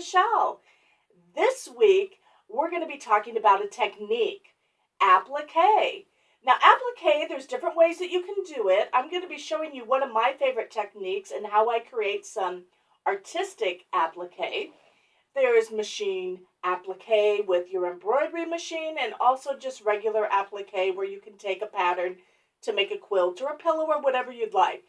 Michele. This week, we're going to be talking about a technique, applique. Now, applique, there's different ways that you can do it. I'm going to be showing you one of my favorite techniques and how I create some artistic applique. There's machine applique with your embroidery machine and also just regular applique where you can take a pattern to make a quilt or a pillow or whatever you'd like.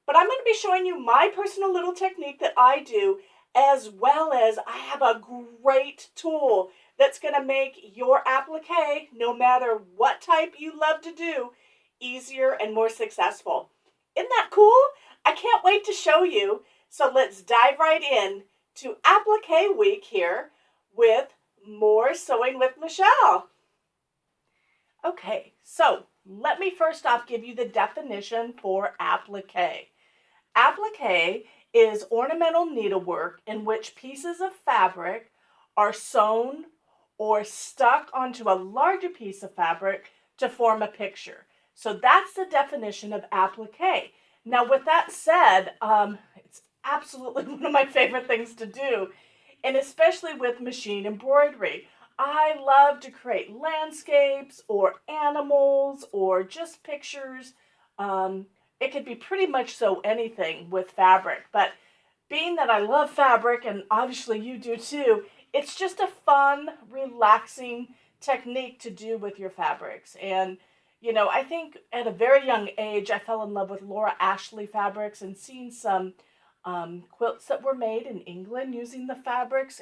But I'm going to be showing you my personal little technique that I do, as well as I have a great tool that's going to make your applique, no matter what type you love to do, easier and more successful. Isn't that cool? I can't wait to show you. So let's dive right in to Applique Week here with more Sewing with Michele. Okay, so let me first off give you the definition for applique. Applique is ornamental needlework in which pieces of fabric are sewn or stuck onto a larger piece of fabric to form a picture. So that's the definition of applique. Now, with that said, it's absolutely one of my favorite things to do, and especially with machine embroidery. I love to create landscapes or animals or just pictures. It could be pretty much so anything with fabric, but being that I love fabric, and obviously you do too, it's just a fun, relaxing technique to do with your fabrics. And, you know, I think at a very young age, I fell in love with Laura Ashley fabrics and seeing some quilts that were made in England using the fabrics,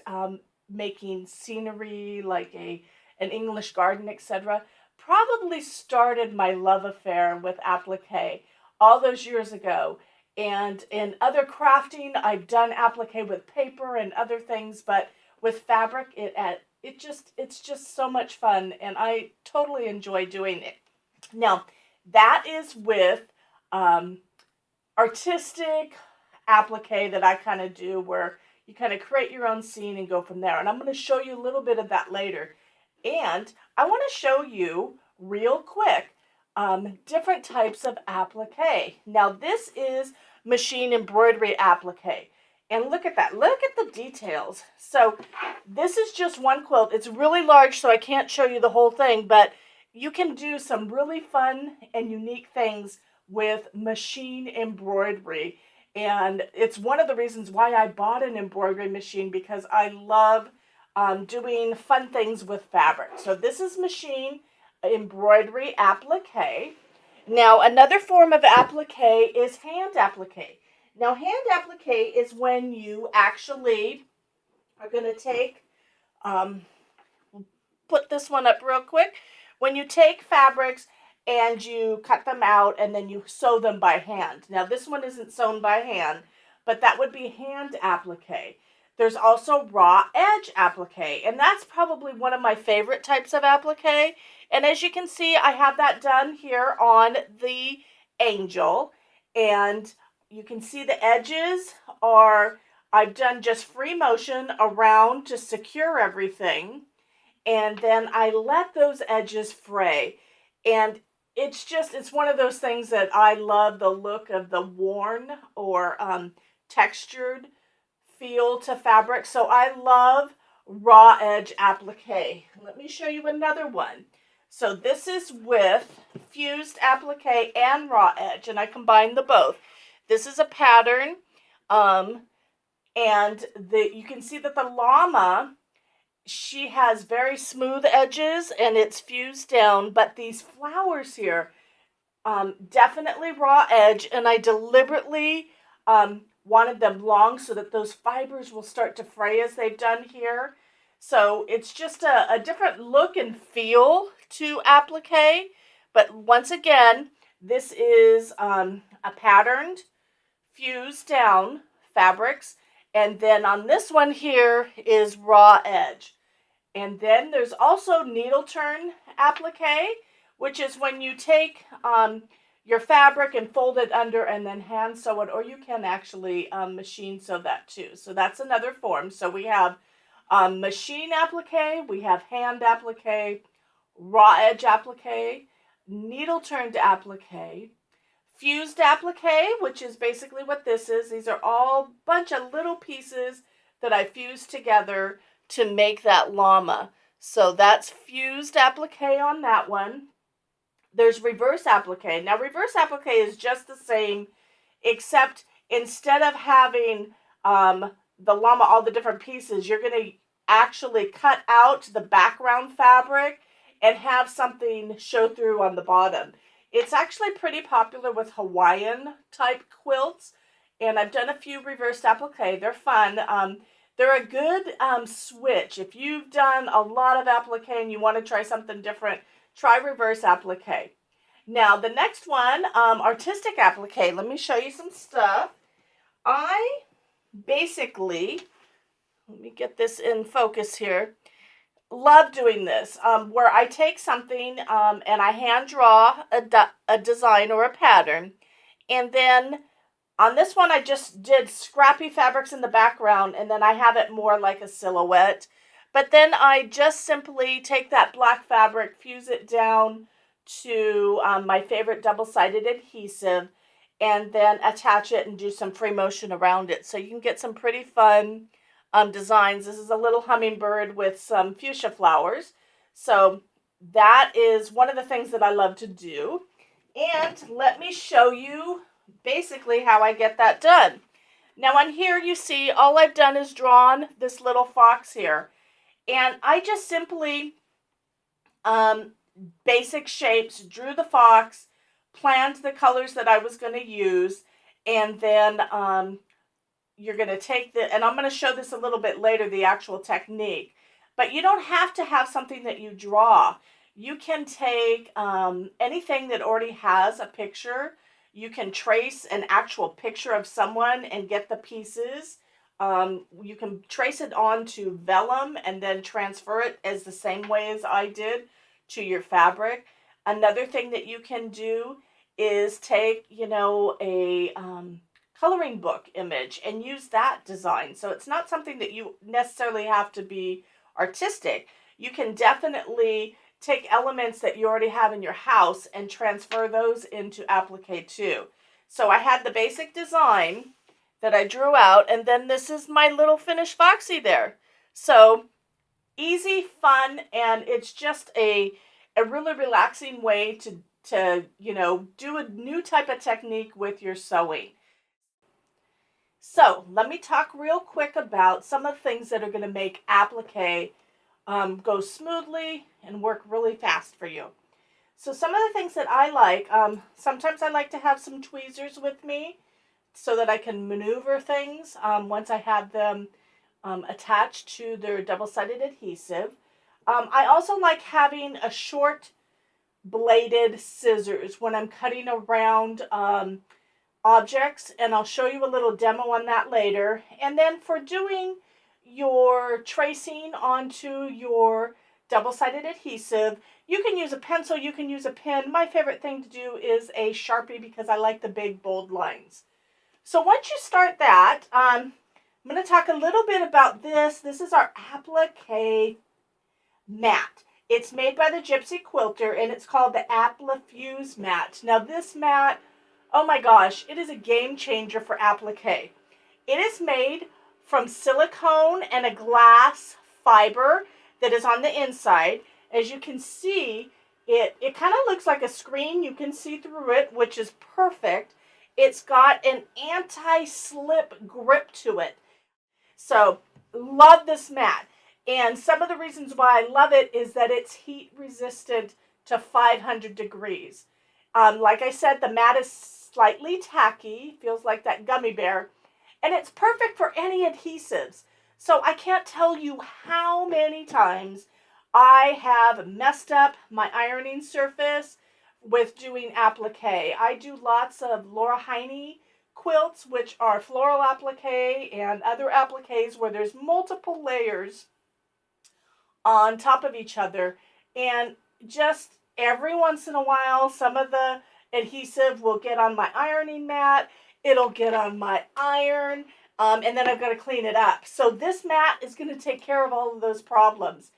making scenery like an English garden, etc. Probably started my love affair with applique all those years ago. And in other crafting, I've done applique with paper and other things, but with fabric, it's just so much fun, and I totally enjoy doing it. Now, that is with artistic applique that I kind of do, where you kind of create your own scene and go from there. And I'm going to show you a little bit of that later. And I want to show you real quick different types of applique. Now, this is machine embroidery applique. And look at that. Look at the details. So this is just one quilt. It's really large, so I can't show you the whole thing, but you can do some really fun and unique things with machine embroidery. And it's one of the reasons why I bought an embroidery machine, because I love doing fun things with fabric. So this is machine embroidery applique. Now, another form of applique is hand applique. Now, hand applique is when you actually are going to take, put this one up real quick, when you take fabrics and you cut them out and then you sew them by hand. Now, this one isn't sewn by hand, but that would be hand applique. There's also raw edge applique, and that's probably one of my favorite types of applique. And as you can see, I have that done here on the angel, and you can see the edges I've done just free motion around to secure everything, and then I let those edges fray. And it's one of those things that I love the look of the worn or textured feel to fabric. So I love raw edge applique. Let me show you another one. So this is with fused applique and raw edge, and I combine the both. This is a pattern, and you can see that the llama, she has very smooth edges and it's fused down, but these flowers here, definitely raw edge, and I deliberately wanted them long so that those fibers will start to fray as they've done here. So it's just a different look and feel to applique. But once again, this is a patterned, fused down fabrics. And then on this one here is raw edge. And then there's also needle turn applique, which is when you take your fabric and fold it under and then hand sew it, or you can actually machine sew that too. So that's another form. So we have machine applique, we have hand applique, raw edge applique, needle turned applique, fused applique, which is basically what this is. These are all a bunch of little pieces that I fused together to make that llama. So that's fused applique on that one. There's reverse applique. Now reverse applique is just the same, except instead of having the llama, all the different pieces, you're going to actually cut out the background fabric and have something show through on the bottom. It's actually pretty popular with Hawaiian type quilts, and I've done a few reverse applique. They're fun. They're a good switch. If you've done a lot of applique and you want to try something different, try reverse applique. Now the next one, artistic applique. Let me show you some stuff. I basically, let me get this in focus here, love doing this, where I take something and I hand draw a design or a pattern, and then on this one I just did scrappy fabrics in the background, and then I have it more like a silhouette. But then I just simply take that black fabric, fuse it down to my favorite double-sided adhesive, and then attach it and do some free motion around it. So you can get some pretty fun designs. This is a little hummingbird with some fuchsia flowers. So that is one of the things that I love to do. And let me show you basically how I get that done. Now on here you see all I've done is drawn this little fox here. And I just simply basic shapes, drew the fox, planned the colors that I was going to use, and then you're going to take and I'm going to show this a little bit later, the actual technique, but you don't have to have something that you draw. You can take anything that already has a picture. You can trace an actual picture of someone and get the pieces. You can trace it onto vellum and then transfer it as the same way as I did to your fabric. Another thing that you can do is take, a coloring book image and use that design. So it's not something that you necessarily have to be artistic. You can definitely take elements that you already have in your house and transfer those into applique too. So I had the basic design that I drew out, and then this is my little finished foxy there. So easy, fun, and it's just a really relaxing way to do a new type of technique with your sewing. So let me talk real quick about some of the things that are going to make applique go smoothly and work really fast for you. So some of the things that I like, sometimes I like to have some tweezers with me so that I can maneuver things once I have them attached to their double-sided adhesive. I also like having a short bladed scissors when I'm cutting around objects, and I'll show you a little demo on that later. And then for doing your tracing onto your double-sided adhesive, you can use a pencil, you can use a pen. My favorite thing to do is a Sharpie because I like the big bold lines. So once you start that, I'm going to talk a little bit about this. This is our applique mat. It's made by the Gypsy Quilter, and it's called the Applique mat. Now this mat, oh my gosh, it is a game changer for applique. It is made from silicone and a glass fiber that is on the inside. As you can see, it kind of looks like a screen. You can see through it, which is perfect. It's got an anti-slip grip to it. So, love this mat. And some of the reasons why I love it is that it's heat resistant to 500 degrees. Like I said, the mat is slightly tacky, feels like that gummy bear, and it's perfect for any adhesives. So I can't tell you how many times I have messed up my ironing surface with doing applique. I do lots of Laura Heine quilts, which are floral applique and other appliques where there's multiple layers on top of each other, and just every once in a while some of the adhesive will get on my ironing mat, it'll get on my iron, and then I've got to clean it up. So this mat is going to take care of all of those problems.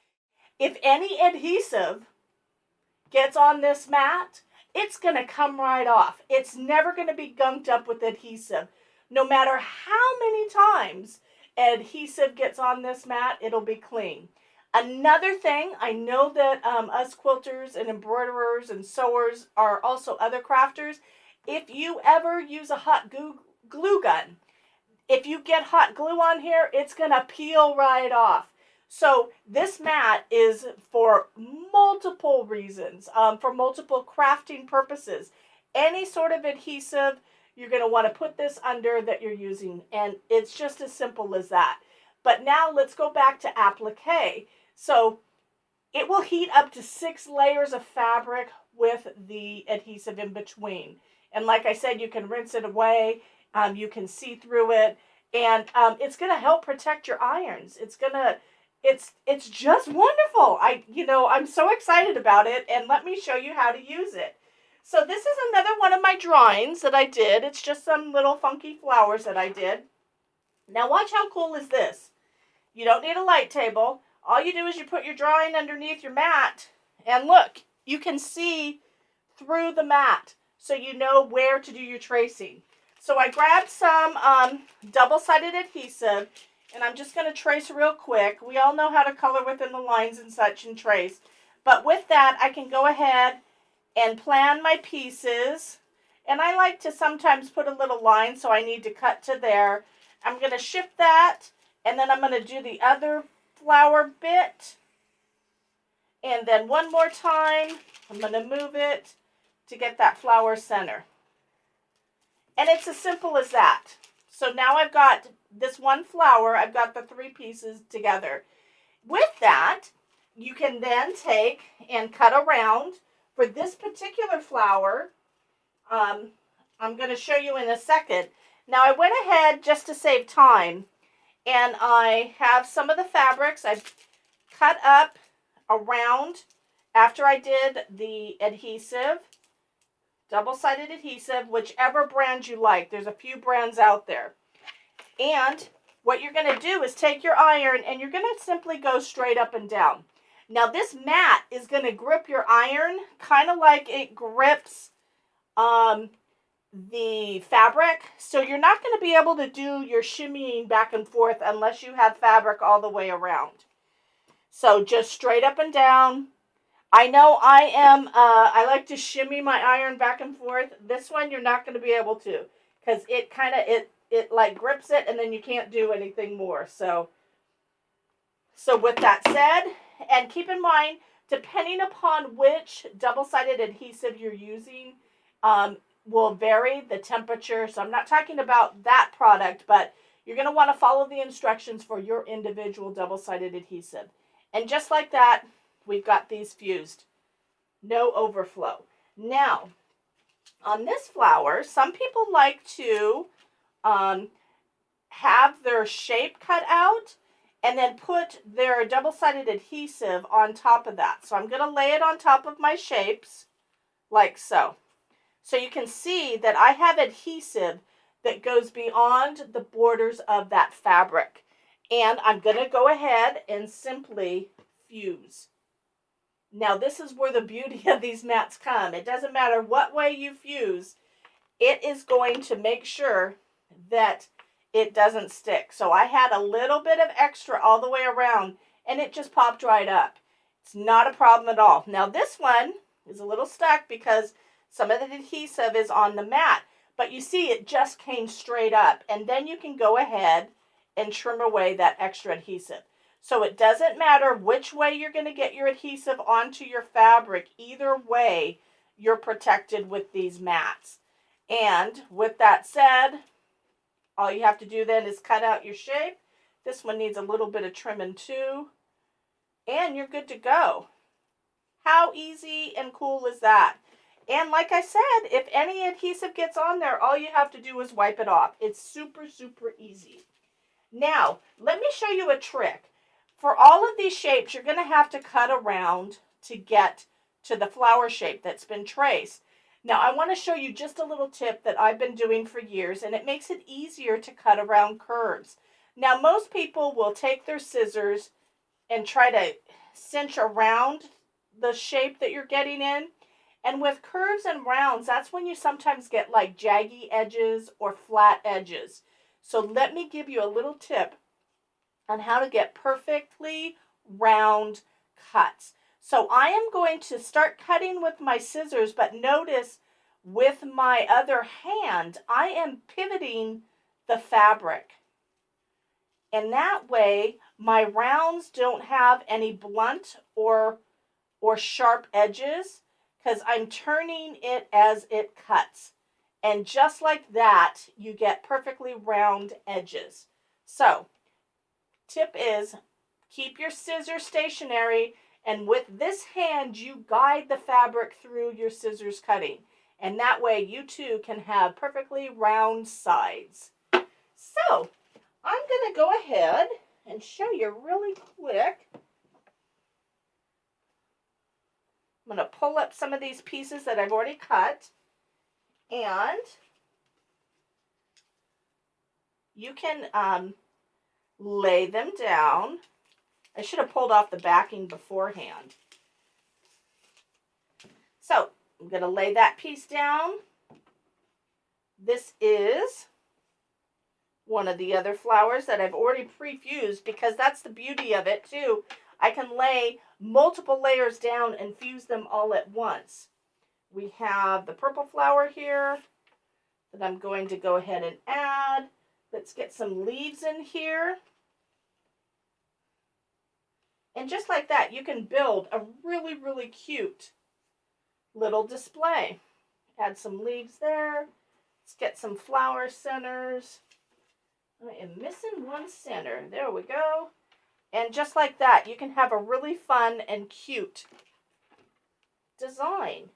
If any adhesive gets on this mat, it's going to come right off. It's never going to be gunked up with adhesive. No matter how many times adhesive gets on this mat, it'll be clean. Another thing, I know that us quilters and embroiderers and sewers are also other crafters. If you ever use a hot glue gun, if you get hot glue on here, it's going to peel right off. So this mat is for multiple reasons, for multiple crafting purposes. Any sort of adhesive, you're going to want to put this under that you're using, and it's just as simple as that. But now let's go back to applique. So it will heat up to 6 layers of fabric with the adhesive in between. And like I said, you can rinse it away. You can see through it, and it's going to help protect your irons. It's just wonderful. I'm so excited about it, and let me show you how to use it. So this is another one of my drawings that I did. It's just some little funky flowers that I did. Now watch how cool is this. You don't need a light table. All you do is you put your drawing underneath your mat, and look, you can see through the mat, so you know where to do your tracing. So I grabbed some double-sided adhesive, and I'm just going to trace real quick. We all know how to color within the lines and such and trace. But with that, I can go ahead and plan my pieces. And I like to sometimes put a little line, so I need to cut to there. I'm going to shift that, and then I'm going to do the other flower bit. And then one more time, I'm going to move it to get that flower center. And it's as simple as that. So now I've got this one flower, I've got the 3 pieces together. With that, you can then take and cut around. For this particular flower, I'm going to show you in a second. Now I went ahead just to save time, and I have some of the fabrics I've cut up around after I did the adhesive. Double-sided adhesive, whichever brand you like. There's a few brands out there. And what you're going to do is take your iron and you're going to simply go straight up and down. Now this mat is going to grip your iron kind of like it grips the fabric. So you're not going to be able to do your shimmying back and forth unless you have fabric all the way around. So just straight up and down. I know I like to shimmy my iron back and forth. This one you're not going to be able to, because it like grips it and then you can't do anything more. So with that said, and keep in mind, depending upon which double-sided adhesive you're using, will vary the temperature. So I'm not talking about that product, but you're going to want to follow the instructions for your individual double-sided adhesive. And just like that, we've got these fused. No overflow. Now, on this flower, some people like to have their shape cut out and then put their double-sided adhesive on top of that. So I'm going to lay it on top of my shapes like so. So you can see that I have adhesive that goes beyond the borders of that fabric. And I'm going to go ahead and simply fuse. Now this is where the beauty of these mats come. It doesn't matter what way you fuse, it is going to make sure that it doesn't stick. So I had a little bit of extra all the way around and it just popped right up. It's not a problem at all. Now this one is a little stuck because some of the adhesive is on the mat, but you see it just came straight up, and then you can go ahead and trim away that extra adhesive. So it doesn't matter which way you're going to get your adhesive onto your fabric. Either way, you're protected with these mats. And with that said, all you have to do then is cut out your shape. This one needs a little bit of trimming too. And you're good to go. How easy and cool is that? And like I said, if any adhesive gets on there, all you have to do is wipe it off. It's super, super easy. Now, let me show you a trick. For all of these shapes, you're going to have to cut around to get to the flower shape that's been traced. Now, I want to show you just a little tip that I've been doing for years, and it makes it easier to cut around curves. Now, most people will take their scissors and try to cinch around the shape that you're getting in. And with curves and rounds, that's when you sometimes get like jaggy edges or flat edges. So let me give you a little tip on how to get perfectly round cuts. So I am going to start cutting with my scissors, but notice with my other hand, I am pivoting the fabric. And that way, my rounds don't have any blunt or sharp edges because I'm turning it as it cuts. And just like that, you get perfectly round edges. So, tip is keep your scissors stationary, and with this hand, you guide the fabric through your scissors cutting. And that way, you too can have perfectly round sides. So, I'm going to go ahead and show you really quick. I'm going to pull up some of these pieces that I've already cut, and you can lay them down. I should have pulled off the backing beforehand. So I'm going to lay that piece down. This is one of the other flowers that I've already pre-fused, because that's the beauty of it too. I can lay multiple layers down and fuse them all at once. We have the purple flower here that I'm going to go ahead and add. Let's get some leaves in here. And just like that, you can build a really, really cute little display. Add some leaves there. Let's get some flower centers. I am missing one center. There we go. And just like that, you can have a really fun and cute design.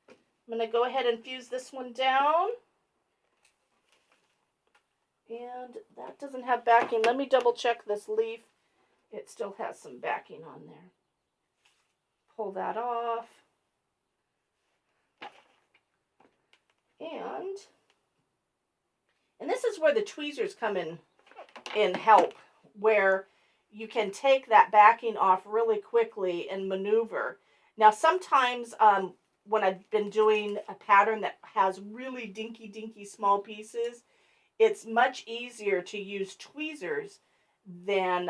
I'm going to go ahead and fuse this one down. And that doesn't have backing. Let me double check this leaf. It still has some backing on there. Pull that off. And this is where the tweezers come in help, where you can take that backing off really quickly and maneuver. Now sometimes when I've been doing a pattern that has really dinky small pieces, it's much easier to use tweezers than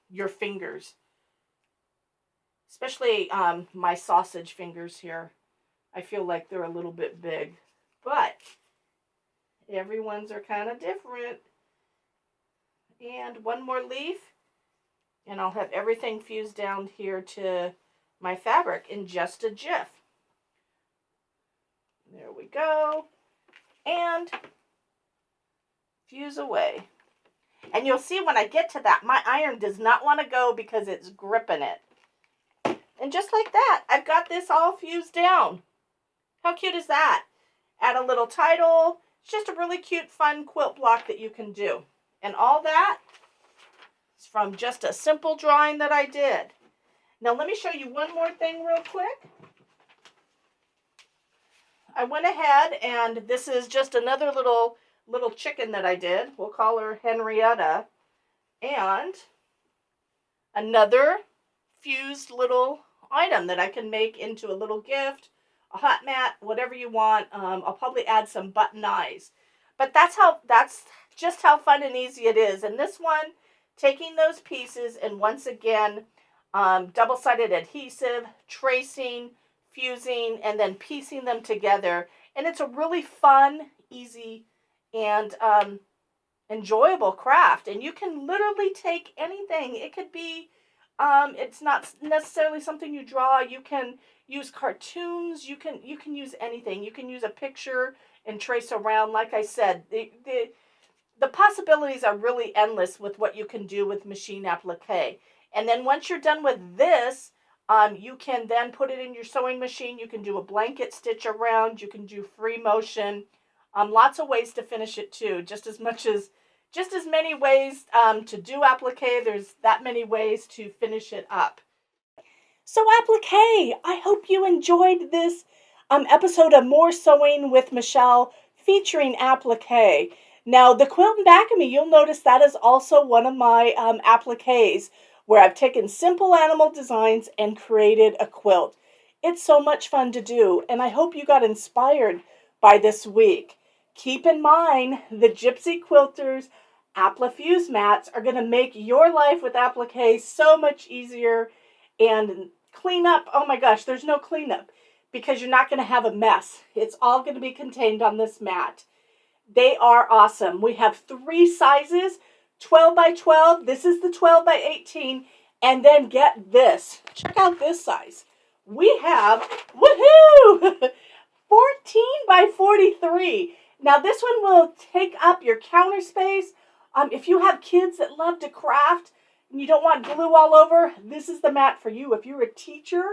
your fingers. Especially my sausage fingers here. I feel like they're a little bit big. But everyone's are kind of different. And one more leaf. And I'll have everything fused down here to my fabric in just a jiff. There we go. And fuse away. And you'll see when I get to that, my iron does not want to go because it's gripping it. And just like that, I've got this all fused down. How cute is that? Add a little title. It's just a really cute, fun quilt block that you can do. And all that is from just a simple drawing that I did. Now let me show you one more thing real quick. I went ahead, and this is just another little chicken that I did. We'll call her Henrietta. And another fused little item that I can make into a little gift, a hot mat, whatever you want. I'll probably add some button eyes. But that's just how fun and easy it is. And this one, taking those pieces and once again, double-sided adhesive, tracing, fusing, and then piecing them together. And it's a really fun, easy, and enjoyable craft. And you can literally take anything. It could be, it's not necessarily something you draw. You can use cartoons. You can use anything. You can use a picture and trace around. Like I said, the possibilities are really endless with what you can do with machine applique. And then once you're done with this, you can then put it in your sewing machine. You can do a blanket stitch around. You can do free motion. Lots of ways to finish it too. Just as many ways to do applique, there's that many ways to finish it up. So applique, I hope you enjoyed this episode of More Sewing with Michele featuring applique. Now the quilt in back of me, you'll notice that is also one of my appliques, where I've taken simple animal designs and created a quilt. It's so much fun to do, and I hope you got inspired by this week. Keep in mind, the gypsy quilters Applique mats are going to make your life with applique so much easier. And cleanup, oh my gosh, there's no cleanup because you're not going to have a mess. It's all going to be contained on this mat. They are awesome. We have 3 sizes, 12 by 12. This is the 12 by 18. And then get this. Check out this size. We have, woohoo, 14 by 43. Now this one will take up your counter space. If you have kids that love to craft and you don't want glue all over, this is the mat for you. If you're a teacher,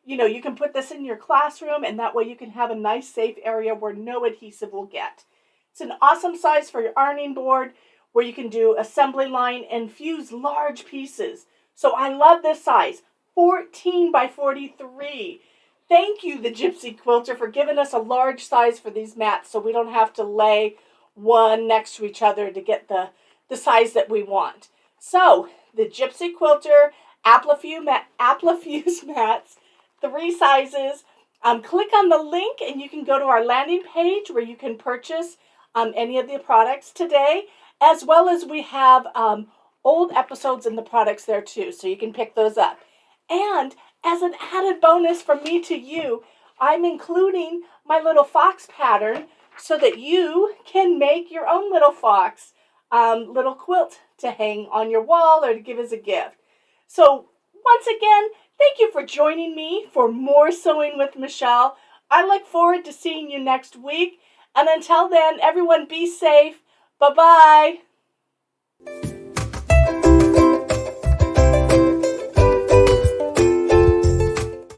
you can put this in your classroom, and that way you can have a nice safe area where no adhesive will get. It's an awesome size for your ironing board where you can do assembly line and fuse large pieces. So I love this size, 14 by 43. Thank you, the Gypsy Quilter, for giving us a large size for these mats so we don't have to lay one next to each other to get the size that we want. So, the Gypsy Quilter Applique mats, 3 sizes. Click on the link and you can go to our landing page where you can purchase any of the products today, as well as we have old episodes in the products there too, so you can pick those up. And as an added bonus from me to you, I'm including my little fox pattern so that you can make your own little fox little quilt to hang on your wall or to give as a gift. So once again, thank you for joining me for more Sewing with Michele. I look forward to seeing you next week. And until then, everyone be safe. Bye-bye.